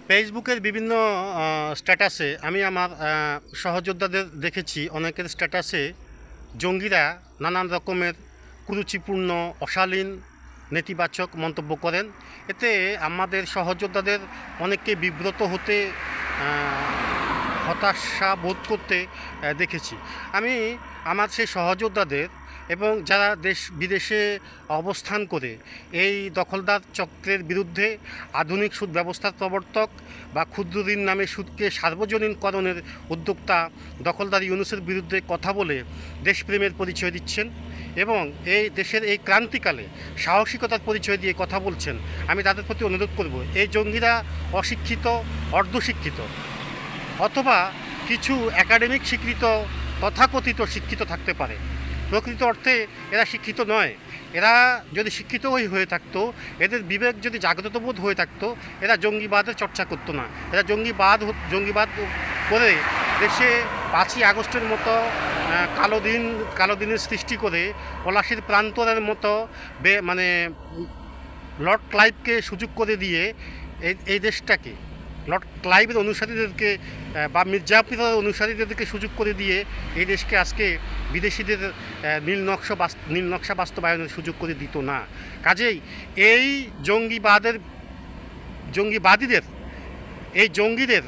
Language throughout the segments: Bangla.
ফেসবুকের বিভিন্ন স্ট্যাটাসে আমি আমার সহযোদ্ধাদের দেখেছি, অনেকের স্ট্যাটাসে জঙ্গিরা নানান রকমের কুরুচিপূর্ণ অশালীন নেতিবাচক মন্তব্য করেন। এতে আমাদের সহযোদ্ধাদের অনেককে বিব্রত হতে, হতাশা বোধ করতে দেখেছি। আমি আমার সেই সহযোদ্ধাদের এবং যারা দেশ বিদেশে অবস্থান করে এই দখলদার চক্রের বিরুদ্ধে আধুনিক সুদ ব্যবস্থার প্রবর্তক বা ক্ষুদ্র ঋণ নামে সুদকে সার্বজনীনকরণের উদ্যোক্তা দখলদার ইউনূসের বিরুদ্ধে কথা বলে দেশপ্রেমের পরিচয় দিচ্ছেন এবং এই দেশের এই ক্রান্তিকালে সাহসিকতার পরিচয় দিয়ে কথা বলছেন, আমি তাদের প্রতি অনুরোধ করব, এই জঙ্গিরা অশিক্ষিত, অর্ধশিক্ষিত অথবা কিছু একাডেমিক স্বীকৃত তথাকথিত শিক্ষিত থাকতে পারে। প্রকৃত অর্থে এরা শিক্ষিত নয়। এরা যদি শিক্ষিত হয়ে থাকতো, এদের বিবেক যদি জাগ্রত বোধ হয়ে থাকতো, এরা জঙ্গিবাদের চর্চা করতো না। এরা জঙ্গিবাদ করে দেশে 5ই আগস্টের মতো কালো দিনের সৃষ্টি করে পলাশির প্রান্তরের মতো মানে লর্ড ক্লাইভকে সুযোগ করে দিয়ে এই দেশটাকে, লর্ড ক্লাইভের অনুসারীদেরকে বা মির্জাফরের অনুসারীদেরকে সুযোগ করে দিয়ে এই দেশকে আজকে বিদেশিদের নীল নকশা বাস্তবায়নের সুযোগ করে দিত না। কাজেই এই জঙ্গিদের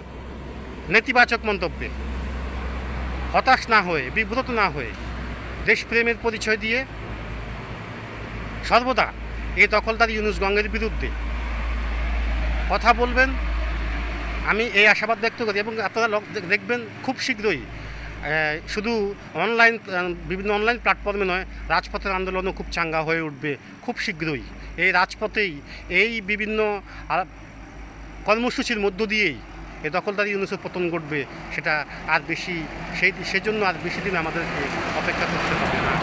নেতিবাচক মন্তব্যে হতাশ না হয়ে, বিব্রত না হয়ে, দেশপ্রেমের পরিচয় দিয়ে সর্বদা এই দখলদার ইউনূস গঙ্গের বিরুদ্ধে কথা বলবেন, আমি এই আশাবাদ ব্যক্ত করি। এবং আপনারা দেখবেন খুব শীঘ্রই শুধু বিভিন্ন অনলাইন প্ল্যাটফর্মে নয়, রাজপথের আন্দোলনও খুব চাঙ্গা হয়ে উঠবে খুব শীঘ্রই। এই রাজপথেই এই বিভিন্ন কর্মসূচির মধ্য দিয়েই এই দখলদারি ইউনূসের পতন ঘটবে। সেটা আর সেজন্য আর বেশি দিন আমাদেরকে অপেক্ষা করতে হবে না।